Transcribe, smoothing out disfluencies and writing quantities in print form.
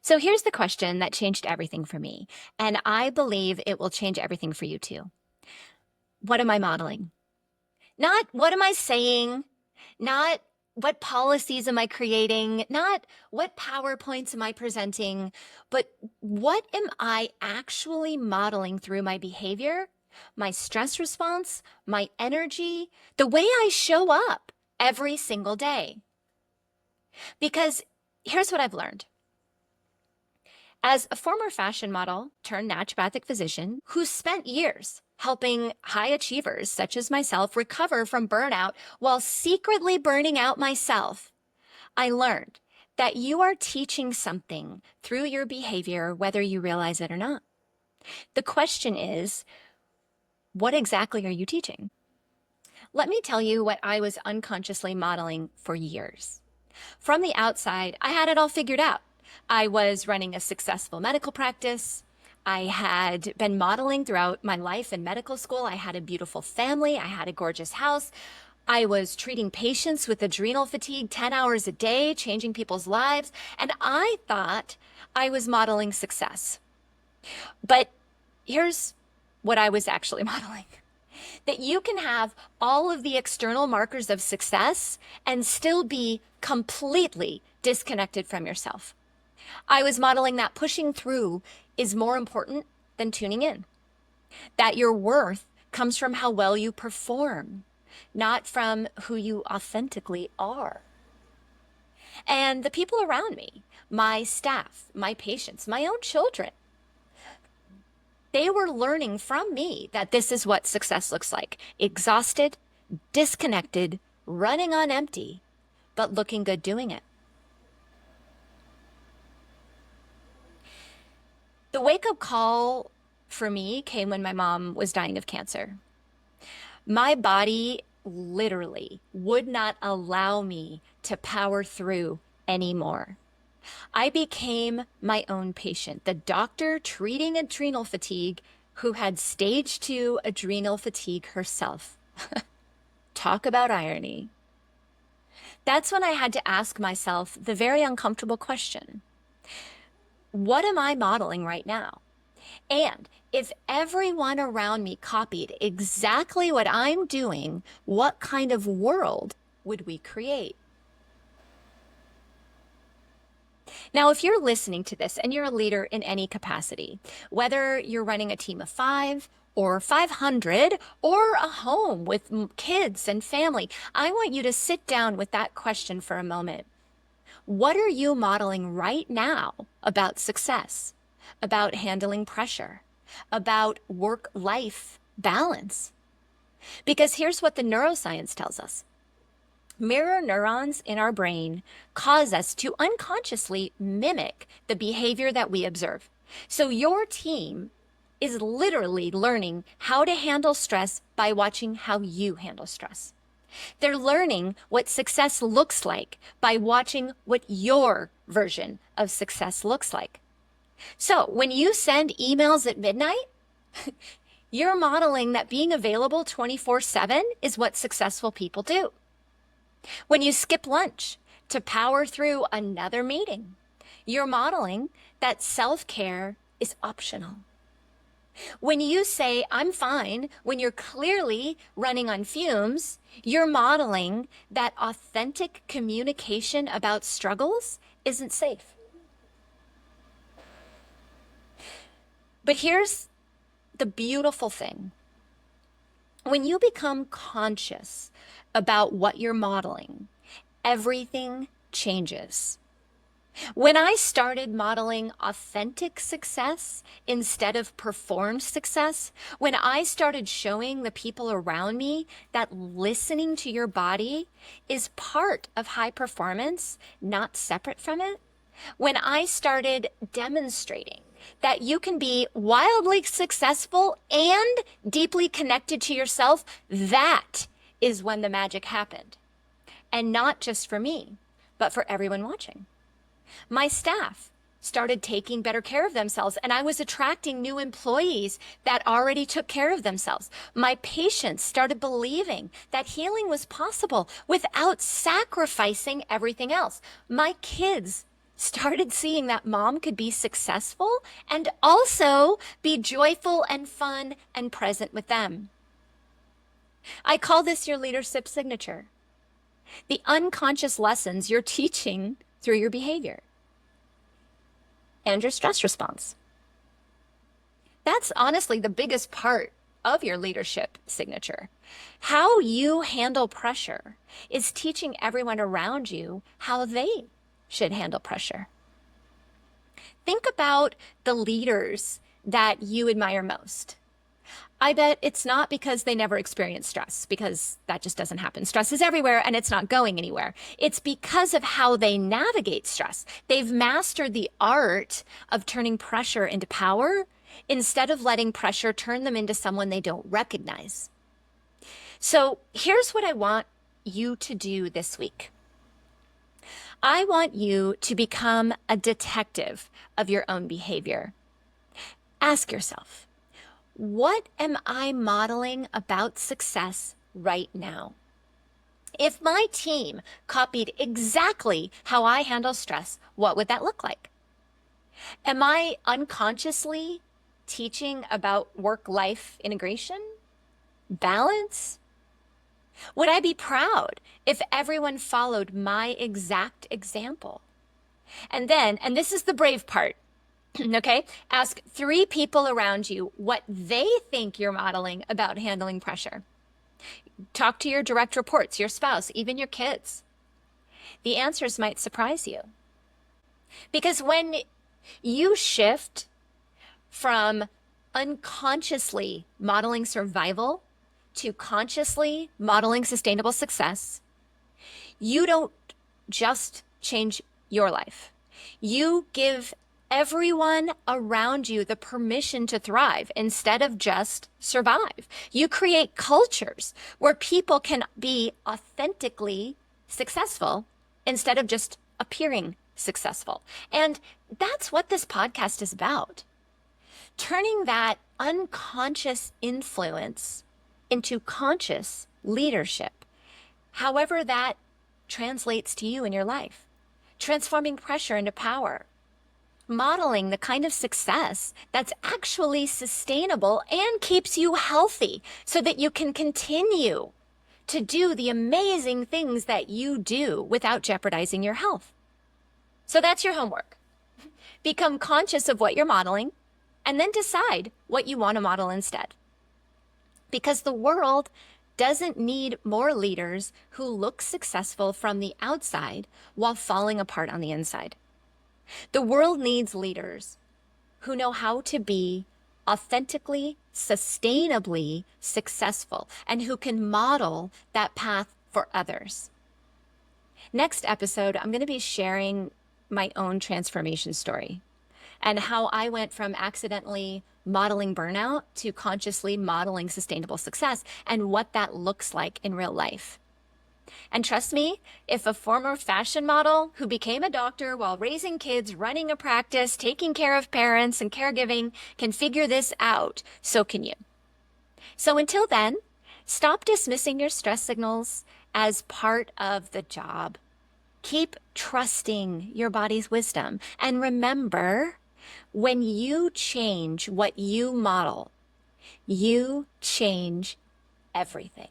So here's the question that changed everything for me, and I believe it will change everything for you too. What am I modeling? Not what am I saying, not what policies am I creating, not what PowerPoints am I presenting, but what am I actually modeling through my behavior, my stress response, my energy, the way I show up every single day? Because here's what I've learned. As a former fashion model turned naturopathic physician who spent years helping high achievers such as myself recover from burnout while secretly burning out myself, I learned that you are teaching something through your behavior, whether you realize it or not. The question is, what exactly are you teaching? Let me tell you what I was unconsciously modeling for years. From the outside, I had it all figured out. I was running a successful medical practice. I had been modeling throughout my life in medical school. I had a beautiful family. I had a gorgeous house. I was treating patients with adrenal fatigue 10 hours a day, changing people's lives. And I thought I was modeling success. But here's what I was actually modeling. That you can have all of the external markers of success and still be completely disconnected from yourself. I was modeling that pushing through is more important than tuning in, that your worth comes from how well you perform, not from who you authentically are. And the people around me, my staff, my patients, my own children, they were learning from me that this is what success looks like. Exhausted, disconnected, running on empty, but looking good doing it. The wake-up call for me came when my mom was dying of cancer. My body literally would not allow me to power through anymore. I became my own patient, the doctor treating adrenal fatigue who had stage 2 adrenal fatigue herself. Talk about irony. That's when I had to ask myself the very uncomfortable question. What am I modeling right now? And if everyone around me copied exactly what I'm doing, what kind of world would we create? Now, if you're listening to this and you're a leader in any capacity, whether you're running a team of 5 or 500 or a home with kids and family, I want you to sit down with that question for a moment. What are you modeling right now about success, about handling pressure, about work-life balance? Because here's what the neuroscience tells us. Mirror neurons in our brain cause us to unconsciously mimic the behavior that we observe. So your team is literally learning how to handle stress by watching how you handle stress. They're learning what success looks like by watching what your version of success looks like. So when you send emails at midnight, you're modeling that being available 24/7 is what successful people do. When you skip lunch to power through another meeting, you're modeling that self-care is optional. When you say, I'm fine, when you're clearly running on fumes, you're modeling that authentic communication about struggles isn't safe. But here's the beautiful thing. When you become conscious about what you're modeling, everything changes. When I started modeling authentic success instead of performed success, when I started showing the people around me that listening to your body is part of high performance, not separate from it, when I started demonstrating that you can be wildly successful and deeply connected to yourself, that is when the magic happened. And not just for me, but for everyone watching. My staff started taking better care of themselves, and I was attracting new employees that already took care of themselves. My patients started believing that healing was possible without sacrificing everything else. My kids started seeing that mom could be successful and also be joyful and fun and present with them. I call this your leadership signature. The unconscious lessons you're teaching through your behavior and your stress response. That's honestly the biggest part of your leadership signature. How you handle pressure is teaching everyone around you how they should handle pressure. Think about the leaders that you admire most. I bet it's not because they never experience stress, because that just doesn't happen. Stress is everywhere and it's not going anywhere. It's because of how they navigate stress. They've mastered the art of turning pressure into power instead of letting pressure turn them into someone they don't recognize. So here's what I want you to do this week. I want you to become a detective of your own behavior. Ask yourself, what am I modeling about success right now? If my team copied exactly how I handle stress, what would that look like? Am I unconsciously teaching about work-life integration, balance? Would I be proud if everyone followed my exact example? And this is the brave part, okay? Ask 3 people around you what they think you're modeling about handling pressure. Talk to your direct reports, your spouse, even your kids. The answers might surprise you. Because when you shift from unconsciously modeling survival to consciously modeling sustainable success, you don't just change your life. You give everyone around you the permission to thrive instead of just survive. You create cultures where people can be authentically successful instead of just appearing successful. And that's what this podcast is about. Turning that unconscious influence into conscious leadership, however that translates to you in your life. Transforming pressure into power. Modeling the kind of success that's actually sustainable and keeps you healthy so that you can continue to do the amazing things that you do without jeopardizing your health. So that's your homework. Become conscious of what you're modeling and then decide what you want to model instead. Because the world doesn't need more leaders who look successful from the outside while falling apart on the inside. The world needs leaders who know how to be authentically, sustainably successful and who can model that path for others. Next episode, I'm going to be sharing my own transformation story and how I went from accidentally modeling burnout to consciously modeling sustainable success and what that looks like in real life. And trust me, if a former fashion model who became a doctor while raising kids, running a practice, taking care of parents and caregiving can figure this out, so can you. So until then, stop dismissing your stress signals as part of the job. Keep trusting your body's wisdom. And remember, when you change what you model, you change everything.